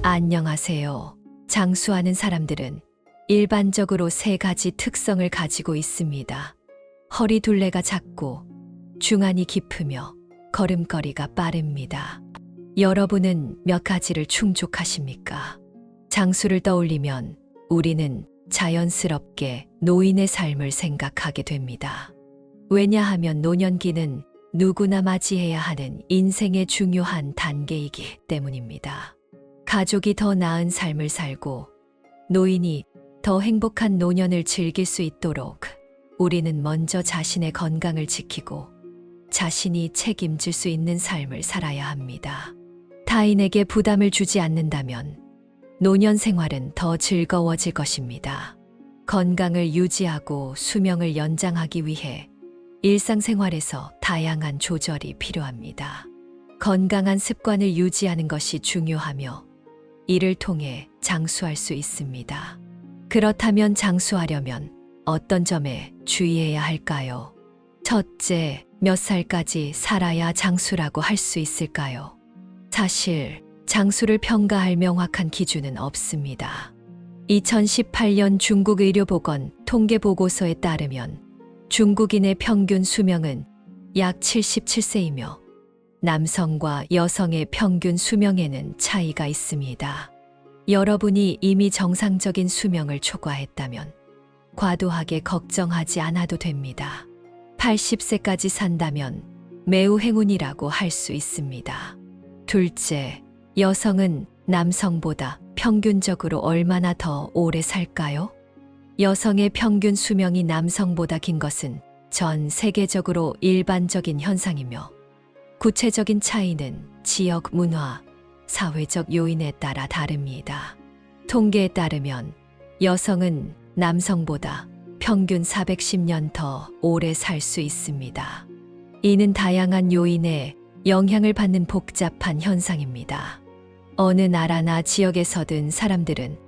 안녕하세요. 장수하는 사람들은 일반적으로 세 가지 특성을 가지고 있습니다. 허리 둘레가 작고 중안이 깊으며 걸음걸이가 빠릅니다. 여러분은 몇 가지를 충족하십니까? 장수를 떠올리면 우리는 자연스럽게 노인의 삶을 생각하게 됩니다. 왜냐하면 노년기는 누구나 맞이해야 하는 인생의 중요한 단계이기 때문입니다. 가족이 더 나은 삶을 살고 노인이 더 행복한 노년을 즐길 수 있도록 우리는 먼저 자신의 건강을 지키고 자신이 책임질 수 있는 삶을 살아야 합니다. 타인에게 부담을 주지 않는다면 노년 생활은 더 즐거워질 것입니다. 건강을 유지하고 수명을 연장하기 위해 일상생활에서 다양한 조절이 필요합니다. 건강한 습관을 유지하는 것이 중요하며 이를 통해 장수할 수 있습니다. 그렇다면 장수하려면 어떤 점에 주의해야 할까요? 첫째, 몇 살까지 살아야 장수라고 할 수 있을까요? 사실 장수를 평가할 명확한 기준은 없습니다. 2018년 중국 의료보건 통계보고서에 따르면 중국인의 평균 수명은 약 77세이며 남성과 여성의 평균 수명에는 차이가 있습니다. 여러분이 이미 정상적인 수명을 초과했다면 과도하게 걱정하지 않아도 됩니다. 80세까지 산다면 매우 행운이라고 할 수 있습니다. 둘째, 여성은 남성보다 평균적으로 얼마나 더 오래 살까요? 여성의 평균 수명이 남성보다 긴 것은 전 세계적으로 일반적인 현상이며 구체적인 차이는 지역 문화, 사회적 요인에 따라 다릅니다. 통계에 따르면 여성은 남성보다 평균 410년 더 오래 살 수 있습니다. 이는 다양한 요인에 영향을 받는 복잡한 현상입니다. 어느 나라나 지역에서든 사람들은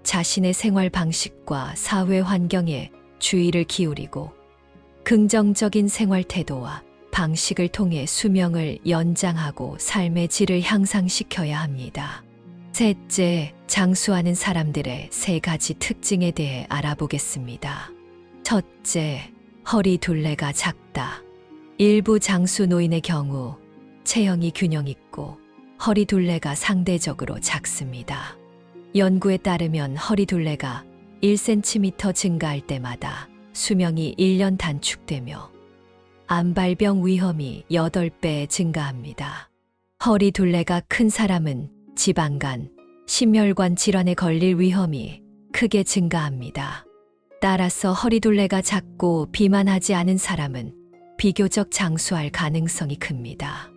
자신의 생활 방식과 사회 환경에 주의를 기울이고 긍정적인 생활 태도와 방식을 통해 수명을 연장하고 삶의 질을 향상시켜야 합니다. 셋째, 장수하는 사람들의 세 가지 특징에 대해 알아보겠습니다. 첫째, 허리 둘레가 작다. 일부 장수 노인의 경우 체형이 균형 있고 허리 둘레가 상대적으로 작습니다. 연구에 따르면 허리 둘레가 1cm 증가할 때마다 수명이 1년 단축되며 암발병 위험이 8배 증가합니다. 허리 둘레가 큰 사람은 지방간, 심혈관 질환에 걸릴 위험이 크게 증가합니다. 따라서 허리 둘레가 작고 비만하지 않은 사람은 비교적 장수할 가능성이 큽니다.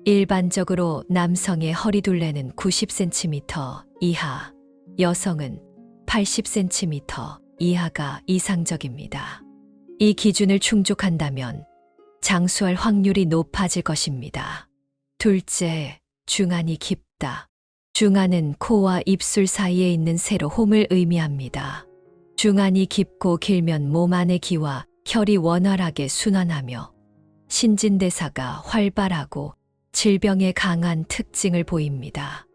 일반적으로 남성의 허리 둘레는 90cm 이하, 여성은 80cm 이하가 이상적입니다. 이 기준을 충족한다면 장수할 확률이 높아질 것입니다. 둘째, 중안이 깊다. 중안은 코와 입술 사이에 있는 세로 홈을 의미합니다. 중안이 깊고 길면 몸 안의 기와 혈이 원활하게 순환하며 신진대사가 활발하고 질병에 강한 특징을 보입니다.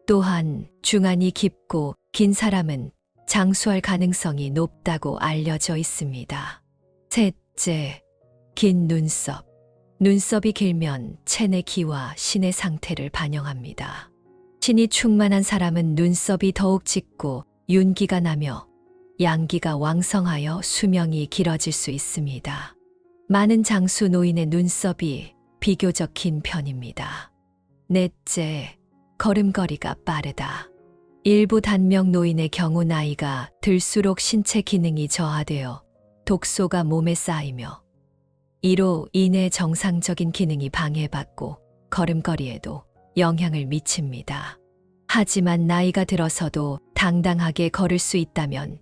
또한 중안이 깊고 긴 사람은 장수할 가능성이 높다고 알려져 있습니다. 셋째, 긴 눈썹. 눈썹이 길면 체내 기와 신의 상태를 반영합니다. 신이 충만한 사람은 눈썹이 더욱 짙고 윤기가 나며 양기가 왕성하여 수명이 길어질 수 있습니다. 많은 장수 노인의 눈썹이 비교적 긴 편입니다. 넷째, 걸음걸이가 빠르다. 일부 단명 노인의 경우 나이가 들수록 신체 기능이 저하되어 독소가 몸에 쌓이며 이로 인해 정상적인 기능이 방해받고 걸음걸이에도 영향을 미칩니다. 하지만 나이가 들어서도 당당하게 걸을 수 있다면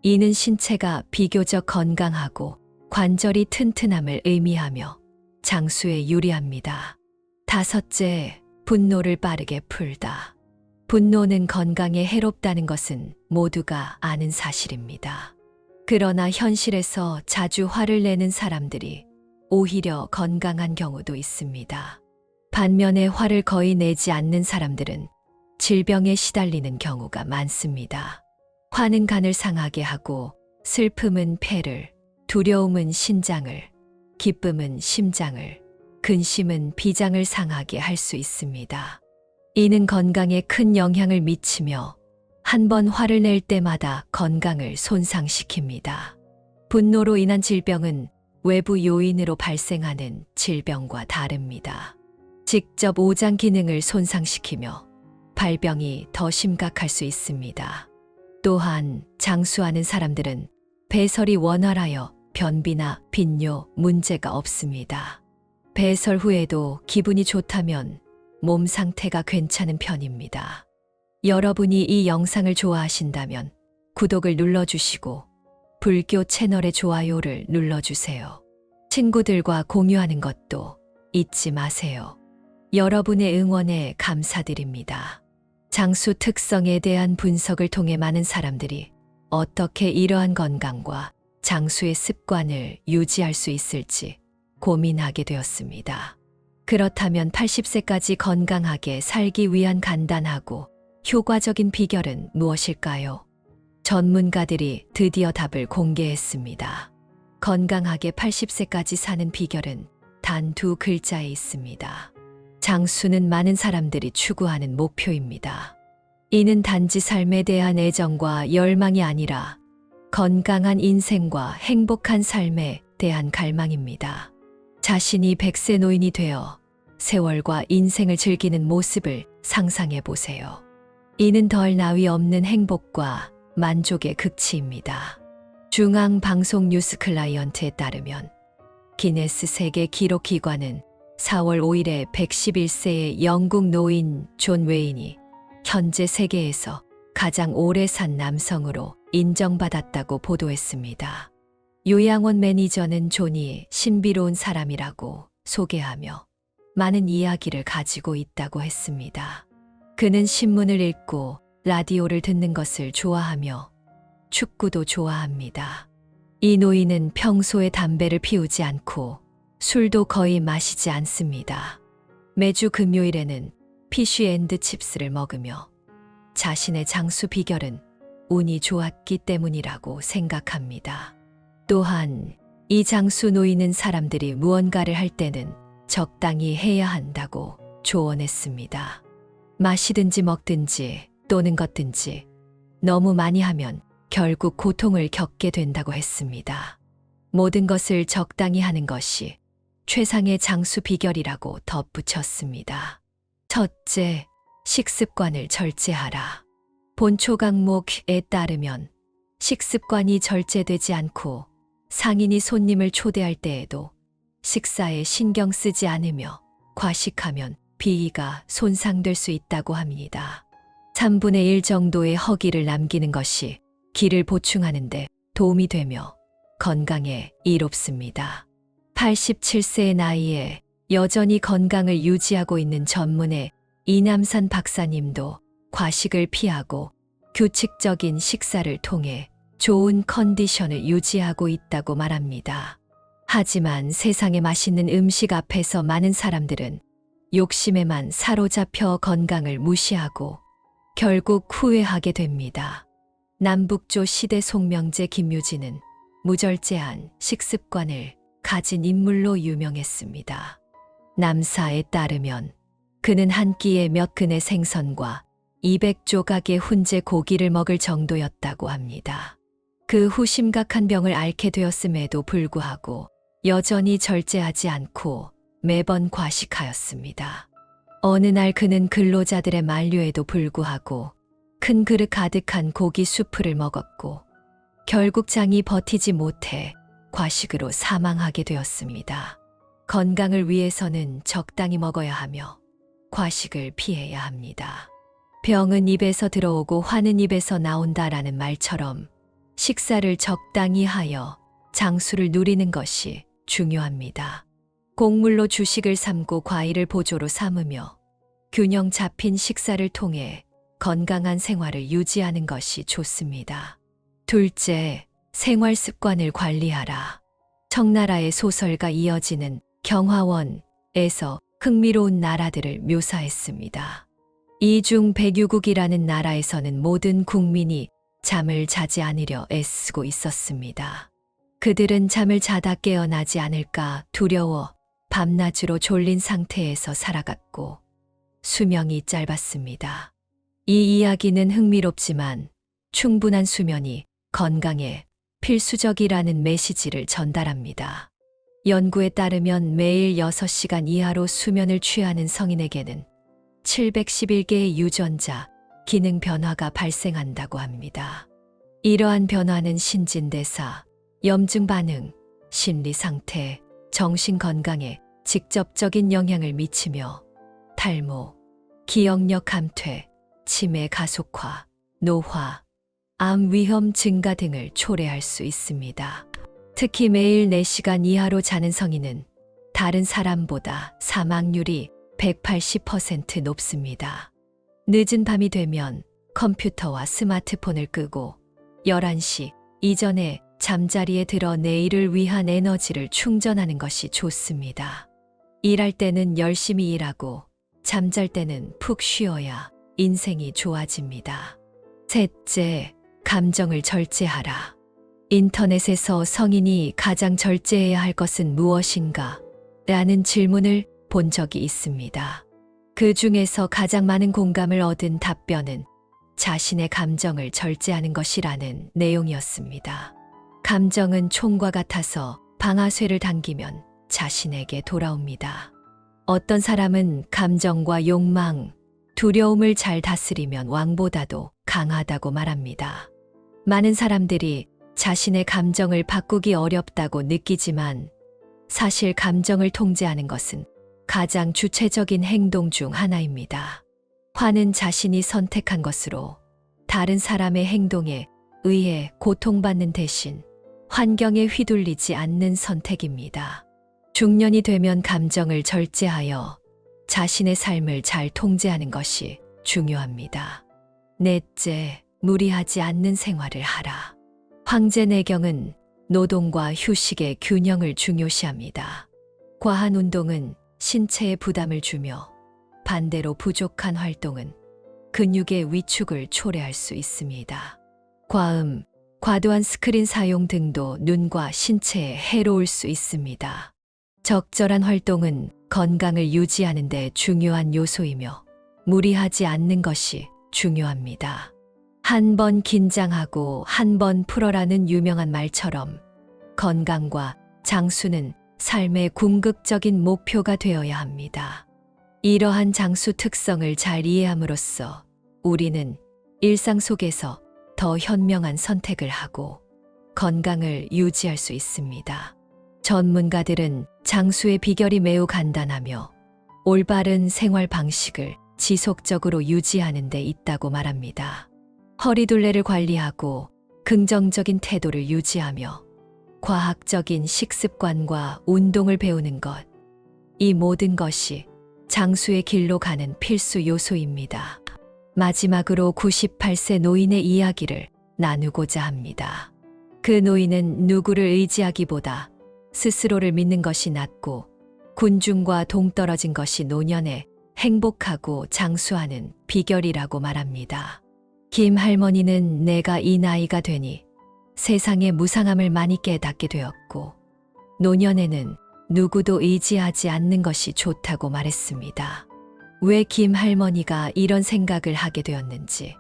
이는 신체가 비교적 건강하고 관절이 튼튼함을 의미하며 장수에 유리합니다. 다섯째, 분노를 빠르게 풀다. 분노는 건강에 해롭다는 것은 모두가 아는 사실입니다. 그러나 현실에서 자주 화를 내는 사람들이 오히려 건강한 경우도 있습니다. 반면에 화를 거의 내지 않는 사람들은 질병에 시달리는 경우가 많습니다. 화는 간을 상하게 하고 슬픔은 폐를, 두려움은 신장을, 기쁨은 심장을, 근심은 비장을 상하게 할 수 있습니다. 이는 건강에 큰 영향을 미치며 한 번 화를 낼 때마다 건강을 손상시킵니다. 분노로 인한 질병은 외부 요인으로 발생하는 질병과 다릅니다. 직접 오장 기능을 손상시키며 발병이 더 심각할 수 있습니다. 또한 장수하는 사람들은 배설이 원활하여 변비나 빈뇨 문제가 없습니다. 배설 후에도 기분이 좋다면 몸 상태가 괜찮은 편입니다. 여러분이 이 영상을 좋아하신다면 구독을 눌러주시고 불교 채널의 좋아요를 눌러주세요. 친구들과 공유하는 것도 잊지 마세요. 여러분의 응원에 감사드립니다. 장수 특성에 대한 분석을 통해 많은 사람들이 어떻게 이러한 건강과 장수의 습관을 유지할 수 있을지 고민하게 되었습니다. 그렇다면 80세까지 건강하게 살기 위한 간단하고 효과적인 비결은 무엇일까요? 전문가들이 드디어 답을 공개했습니다. 건강하게 80세까지 사는 비결은 단 2글자에 있습니다. 장수는 많은 사람들이 추구하는 목표입니다. 이는 단지 삶에 대한 애정과 열망이 아니라 건강한 인생과 행복한 삶에 대한 갈망입니다. 자신이 100세 노인이 되어 세월과 인생을 즐기는 모습을 상상해 보세요. 이는 덜 나위 없는 행복과 만족의 극치입니다. 중앙방송 뉴스 클라이언트에 따르면 기네스 세계 기록 기관은 4월 5일에 111세의 영국 노인 존 웨인이 현재 세계에서 가장 오래 산 남성으로 인정받았다고 보도했습니다. 요양원 매니저는 존이 신비로운 사람이라고 소개하며 많은 이야기를 가지고 있다고 했습니다. 그는 신문을 읽고 라디오를 듣는 것을 좋아하며 축구도 좋아합니다. 이 노인은 평소에 담배를 피우지 않고 술도 거의 마시지 않습니다. 매주 금요일에는 피쉬앤드칩스를 먹으며 자신의 장수 비결은 운이 좋았기 때문이라고 생각합니다. 또한 이 장수 노인은 사람들이 무언가를 할 때는 적당히 해야 한다고 조언했습니다. 마시든지 먹든지 또는 걷든지 너무 많이 하면 결국 고통을 겪게 된다고 했습니다. 모든 것을 적당히 하는 것이 최상의 장수 비결이라고 덧붙였습니다. 첫째, 식습관을 절제하라. 본초 강목에 따르면 식습관이 절제되지 않고 상인이 손님을 초대할 때에도 식사에 신경 쓰지 않으며 과식하면 비위가 손상될 수 있다고 합니다. 3분의 1 정도의 허기를 남기는 것이 기를 보충하는 데 도움이 되며 건강에 이롭습니다. 87세의 나이에 여전히 건강을 유지하고 있는 전문의 이남산 박사님도 과식을 피하고 규칙적인 식사를 통해 좋은 컨디션을 유지하고 있다고 말합니다. 하지만 세상에 맛있는 음식 앞에서 많은 사람들은 욕심에만 사로잡혀 건강을 무시하고 결국 후회하게 됩니다. 남북조 시대 송명제 김유진은 무절제한 식습관을 가진 인물로 유명했습니다. 남사에 따르면 그는 한 끼에 몇 근의 생선과 200조각의 훈제 고기를 먹을 정도였다고 합니다. 그 후 심각한 병을 앓게 되었음에도 불구하고 여전히 절제하지 않고 매번 과식하였습니다. 어느 날 그는 근로자들의 만류에도 불구하고 큰 그릇 가득한 고기 수프를 먹었고 결국 장이 버티지 못해 과식으로 사망하게 되었습니다. 건강을 위해서는 적당히 먹어야 하며 과식을 피해야 합니다. 병은 입에서 들어오고 화는 입에서 나온다라는 말처럼 식사를 적당히 하여 장수를 누리는 것이 중요합니다. 곡물로 주식을 삼고 과일을 보조로 삼으며 균형 잡힌 식사를 통해 건강한 생활을 유지하는 것이 좋습니다. 둘째, 생활 습관을 관리하라. 청나라의 소설가 이어지는 경화원에서 흥미로운 나라들을 묘사했습니다. 이중 백유국이라는 나라에서는 모든 국민이 잠을 자지 않으려 애쓰고 있었습니다. 그들은 잠을 자다 깨어나지 않을까 두려워 밤낮으로 졸린 상태에서 살아갔고 수명이 짧았습니다. 이 이야기는 흥미롭지만 충분한 수면이 건강에 필수적이라는 메시지를 전달합니다. 연구에 따르면 매일 6시간 이하로 수면을 취하는 성인에게는 711개의 유전자 기능 변화가 발생한다고 합니다. 이러한 변화는 신진대사, 염증 반응, 심리 상태, 정신 건강에 직접적인 영향을 미치며 탈모, 기억력 감퇴, 치매 가속화, 노화, 암 위험 증가 등을 초래할 수 있습니다. 특히 매일 4시간 이하로 자는 성인은 다른 사람보다 사망률이 180% 높습니다. 늦은 밤이 되면 컴퓨터와 스마트폰을 끄고 11시 이전에 잠자리에 들어 내일을 위한 에너지를 충전하는 것이 좋습니다. 일할 때는 열심히 일하고 잠잘 때는 푹 쉬어야 인생이 좋아집니다. 셋째, 감정을 절제하라. 인터넷에서 성인이 가장 절제해야 할 것은 무엇인가? 라는 질문을 본 적이 있습니다. 그 중에서 가장 많은 공감을 얻은 답변은 자신의 감정을 절제하는 것이라는 내용이었습니다. 감정은 총과 같아서 방아쇠를 당기면 자신에게 돌아옵니다. 어떤 사람은 감정과 욕망, 두려움을 잘 다스리면 왕보다도 강하다고 말합니다. 많은 사람들이 자신의 감정을 바꾸기 어렵다고 느끼지만 사실 감정을 통제하는 것은 가장 주체적인 행동 중 하나입니다. 화는 자신이 선택한 것으로 다른 사람의 행동에 의해 고통받는 대신 환경에 휘둘리지 않는 선택입니다. 중년이 되면 감정을 절제하여 자신의 삶을 잘 통제하는 것이 중요합니다. 넷째, 무리하지 않는 생활을 하라. 황제 내경은 노동과 휴식의 균형을 중요시합니다. 과한 운동은 신체에 부담을 주며 반대로 부족한 활동은 근육의 위축을 초래할 수 있습니다. 과음, 과도한 스크린 사용 등도 눈과 신체에 해로울 수 있습니다. 적절한 활동은 건강을 유지하는 데 중요한 요소이며 무리하지 않는 것이 중요합니다. 한 번 긴장하고 한 번 풀어라는 유명한 말처럼 건강과 장수는 삶의 궁극적인 목표가 되어야 합니다. 이러한 장수 특성을 잘 이해함으로써 우리는 일상 속에서 더 현명한 선택을 하고 건강을 유지할 수 있습니다. 전문가들은 장수의 비결이 매우 간단하며 올바른 생활 방식을 지속적으로 유지하는 데 있다고 말합니다. 허리둘레를 관리하고 긍정적인 태도를 유지하며 과학적인 식습관과 운동을 배우는 것, 이 모든 것이 장수의 길로 가는 필수 요소입니다. 마지막으로 98세 노인의 이야기를 나누고자 합니다. 그 노인은 누구를 의지하기보다 스스로를 믿는 것이 낫고 군중과 동떨어진 것이 노년에 행복하고 장수하는 비결이라고 말합니다. 김 할머니는 내가 이 나이가 되니 세상의 무상함을 많이 깨닫게 되었고 노년에는 누구도 의지하지 않는 것이 좋다고 말했습니다. 왜 김 할머니가 이런 생각을 하게 되었는지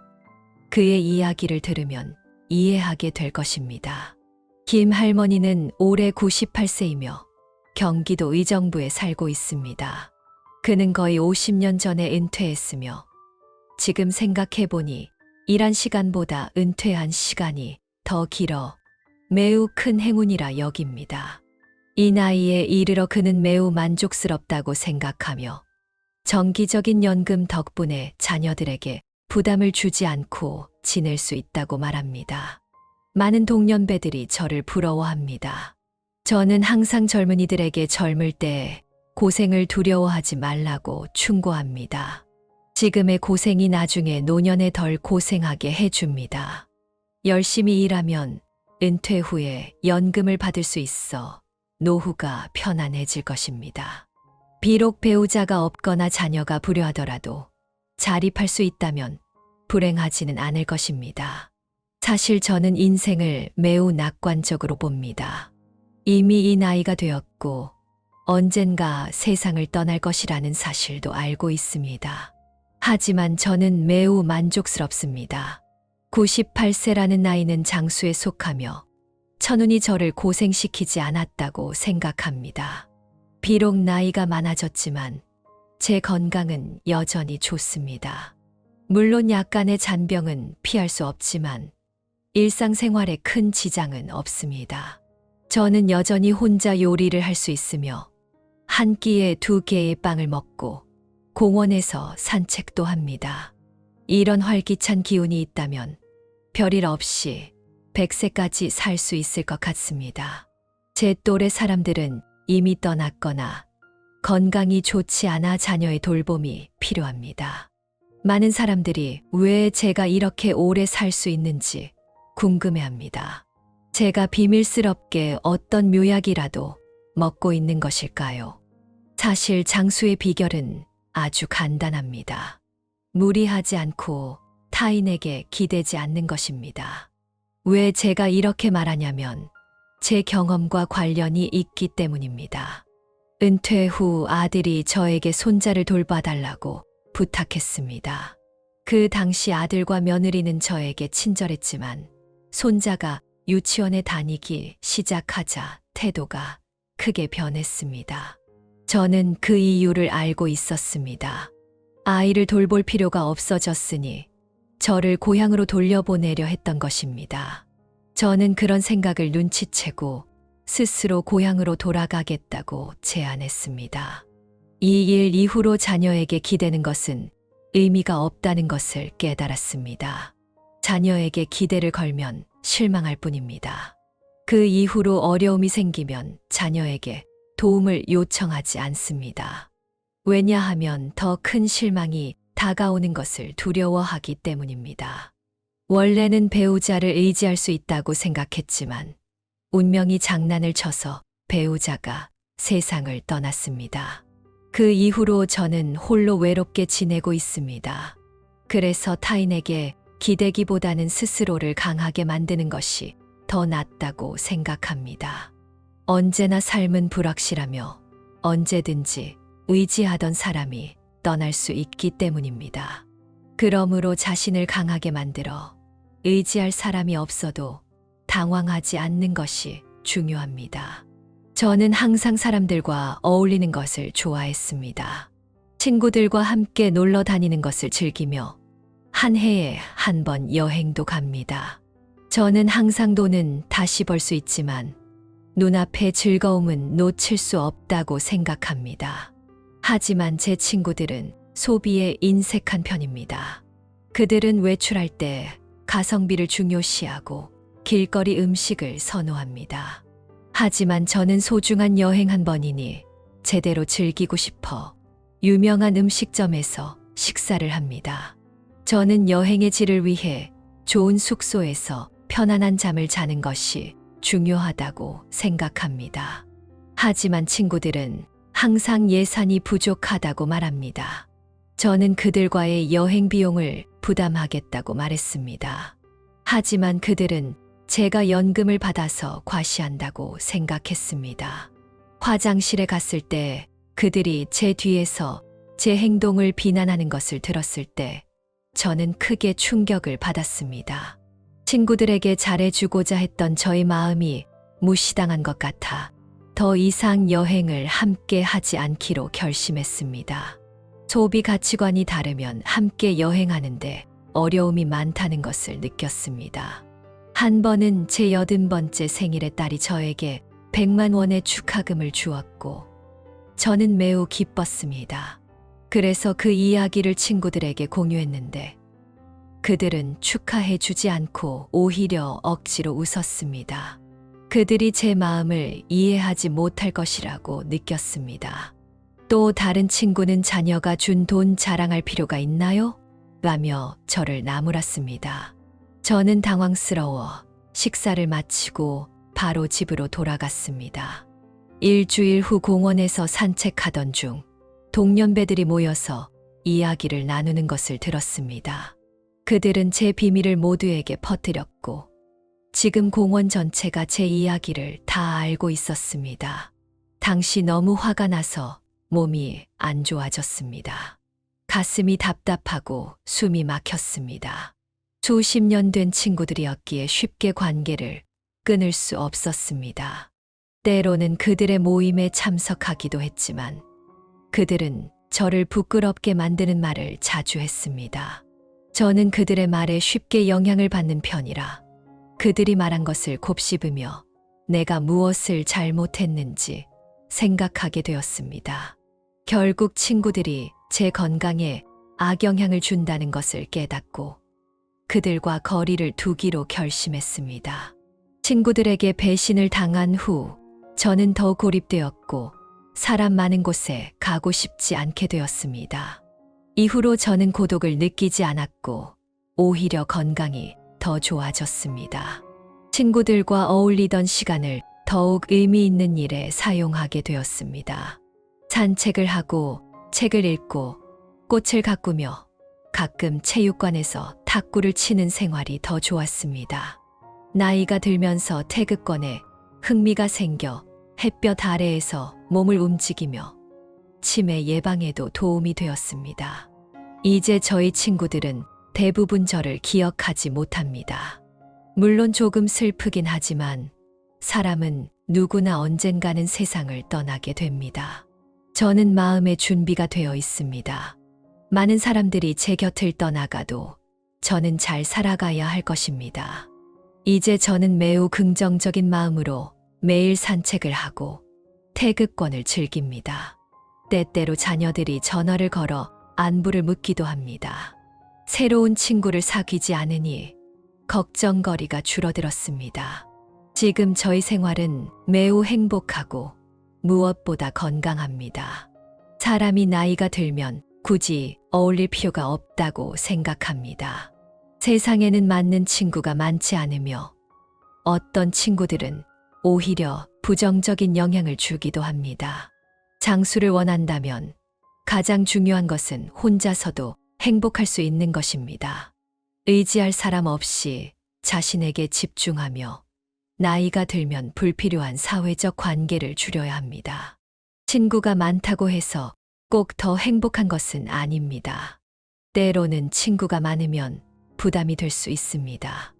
그의 이야기를 들으면 이해하게 될 것입니다. 김 할머니는 올해 98세이며 경기도 의정부에 살고 있습니다. 그는 거의 50년 전에 은퇴했으며 지금 생각해보니 일한 시간보다 은퇴한 시간이 더 길어 매우 큰 행운이라 여깁니다. 이 나이에 이르러 그는 매우 만족스럽다고 생각하며 정기적인 연금 덕분에 자녀들에게 부담을 주지 않고 지낼 수 있다고 말합니다. 많은 동년배들이 저를 부러워합니다. 저는 항상 젊은이들에게 젊을 때 고생을 두려워하지 말라고 충고합니다. 지금의 고생이 나중에 노년에 덜 고생하게 해줍니다. 열심히 일하면 은퇴 후에 연금을 받을 수 있어 노후가 편안해질 것입니다. 비록 배우자가 없거나 자녀가 불효하더라도 자립할 수 있다면 불행하지는 않을 것입니다. 사실 저는 인생을 매우 낙관적으로 봅니다. 이미 이 나이가 되었고 언젠가 세상을 떠날 것이라는 사실도 알고 있습니다. 하지만 저는 매우 만족스럽습니다. 98세라는 나이는 장수에 속하며 천운이 저를 고생시키지 않았다고 생각합니다. 비록 나이가 많아졌지만 제 건강은 여전히 좋습니다. 물론 약간의 잔병은 피할 수 없지만 일상생활에 큰 지장은 없습니다. 저는 여전히 혼자 요리를 할 수 있으며 한 끼에 2개의 빵을 먹고 공원에서 산책도 합니다. 이런 활기찬 기운이 있다면 별일 없이 100세까지 살 수 있을 것 같습니다. 제 또래 사람들은 이미 떠났거나 건강이 좋지 않아 자녀의 돌봄이 필요합니다. 많은 사람들이 왜 제가 이렇게 오래 살 수 있는지 궁금해합니다. 제가 비밀스럽게 어떤 묘약이라도 먹고 있는 것일까요? 사실 장수의 비결은 아주 간단합니다. 무리하지 않고 타인에게 기대지 않는 것입니다. 왜 제가 이렇게 말하냐면 제 경험과 관련이 있기 때문입니다. 은퇴 후 아들이 저에게 손자를 돌봐달라고 부탁했습니다. 그 당시 아들과 며느리는 저에게 친절했지만 손자가 유치원에 다니기 시작하자 태도가 크게 변했습니다. 저는 그 이유를 알고 있었습니다. 아이를 돌볼 필요가 없어졌으니 저를 고향으로 돌려보내려 했던 것입니다. 저는 그런 생각을 눈치채고 스스로 고향으로 돌아가겠다고 제안했습니다. 이 일 이후로 자녀에게 기대는 것은 의미가 없다는 것을 깨달았습니다. 자녀에게 기대를 걸면 실망할 뿐입니다. 그 이후로 어려움이 생기면 자녀에게 도움을 요청하지 않습니다. 왜냐하면 더 큰 실망이 다가오는 것을 두려워하기 때문입니다. 원래는 배우자를 의지할 수 있다고 생각했지만 운명이 장난을 쳐서 배우자가 세상을 떠났습니다. 그 이후로 저는 홀로 외롭게 지내고 있습니다. 그래서 타인에게 기대기보다는 스스로를 강하게 만드는 것이 더 낫다고 생각합니다. 언제나 삶은 불확실하며 언제든지 의지하던 사람이 떠날 수 있기 때문입니다. 그러므로 자신을 강하게 만들어 의지할 사람이 없어도 당황하지 않는 것이 중요합니다. 저는 항상 사람들과 어울리는 것을 좋아했습니다. 친구들과 함께 놀러 다니는 것을 즐기며 한 해에 한 번 여행도 갑니다. 저는 항상 돈은 다시 벌 수 있지만 눈앞의 즐거움은 놓칠 수 없다고 생각합니다. 하지만 제 친구들은 소비에 인색한 편입니다. 그들은 외출할 때 가성비를 중요시하고 길거리 음식을 선호합니다. 하지만 저는 소중한 여행 한 번이니 제대로 즐기고 싶어 유명한 음식점에서 식사를 합니다. 저는 여행의 질을 위해 좋은 숙소에서 편안한 잠을 자는 것이 중요하다고 생각합니다. 하지만 친구들은 항상 예산이 부족하다고 말합니다. 저는 그들과의 여행 비용을 부담하겠다고 말했습니다. 하지만 그들은 제가 연금을 받아서 과시한다고 생각했습니다. 화장실에 갔을 때 그들이 제 뒤에서 제 행동을 비난하는 것을 들었을 때 저는 크게 충격을 받았습니다. 친구들에게 잘해주고자 했던 저의 마음이 무시당한 것 같아 더 이상 여행을 함께 하지 않기로 결심했습니다. 소비 가치관이 다르면 함께 여행하는데 어려움이 많다는 것을 느꼈습니다. 한 번은 제 80번째 생일에 딸이 저에게 100만 원의 축하금을 주었고 저는 매우 기뻤습니다. 그래서 그 이야기를 친구들에게 공유했는데 그들은 축하해 주지 않고 오히려 억지로 웃었습니다. 그들이 제 마음을 이해하지 못할 것이라고 느꼈습니다. 또 다른 친구는 자녀가 준 돈 자랑할 필요가 있나요? 라며 저를 나무랐습니다. 저는 당황스러워 식사를 마치고 바로 집으로 돌아갔습니다. 일주일 후 공원에서 산책하던 중 동년배들이 모여서 이야기를 나누는 것을 들었습니다. 그들은 제 비밀을 모두에게 퍼뜨렸고 지금 공원 전체가 제 이야기를 다 알고 있었습니다. 당시 너무 화가 나서 몸이 안 좋아졌습니다. 가슴이 답답하고 숨이 막혔습니다. 수십 년 된 친구들이었기에 쉽게 관계를 끊을 수 없었습니다. 때로는 그들의 모임에 참석하기도 했지만 그들은 저를 부끄럽게 만드는 말을 자주 했습니다. 저는 그들의 말에 쉽게 영향을 받는 편이라 그들이 말한 것을 곱씹으며 내가 무엇을 잘못했는지 생각하게 되었습니다. 결국 친구들이 제 건강에 악영향을 준다는 것을 깨닫고 그들과 거리를 두기로 결심했습니다. 친구들에게 배신을 당한 후 저는 더 고립되었고 사람 많은 곳에 가고 싶지 않게 되었습니다. 이후로 저는 고독을 느끼지 않았고 오히려 건강이 더 좋아졌습니다. 친구들과 어울리던 시간을 더욱 의미 있는 일에 사용하게 되었습니다. 산책을 하고 책을 읽고 꽃을 가꾸며 가끔 체육관에서 탁구를 치는 생활이 더 좋았습니다. 나이가 들면서 태극권에 흥미가 생겨 햇볕 아래에서 몸을 움직이며 치매 예방에도 도움이 되었습니다. 이제 저희 친구들은 대부분 저를 기억하지 못합니다. 물론 조금 슬프긴 하지만 사람은 누구나 언젠가는 세상을 떠나게 됩니다. 저는 마음의 준비가 되어 있습니다. 많은 사람들이 제 곁을 떠나가도 저는 잘 살아가야 할 것입니다. 이제 저는 매우 긍정적인 마음으로 매일 산책을 하고 태극권을 즐깁니다. 때때로 자녀들이 전화를 걸어 안부를 묻기도 합니다. 새로운 친구를 사귀지 않으니 걱정거리가 줄어들었습니다. 지금 저희 생활은 매우 행복하고 무엇보다 건강합니다. 사람이 나이가 들면 굳이 어울릴 필요가 없다고 생각합니다. 세상에는 맞는 친구가 많지 않으며 어떤 친구들은 오히려 부정적인 영향을 주기도 합니다. 장수를 원한다면 가장 중요한 것은 혼자서도 행복할 수 있는 것입니다. 의지할 사람 없이 자신에게 집중하며 나이가 들면 불필요한 사회적 관계를 줄여야 합니다. 친구가 많다고 해서 꼭 더 행복한 것은 아닙니다. 때로는 친구가 많으면 부담이 될 수 있습니다.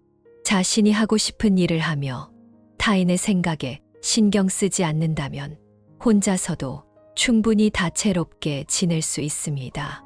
자신이 하고 싶은 일을 하며 타인의 생각에 신경 쓰지 않는다면 혼자서도 충분히 다채롭게 지낼 수 있습니다.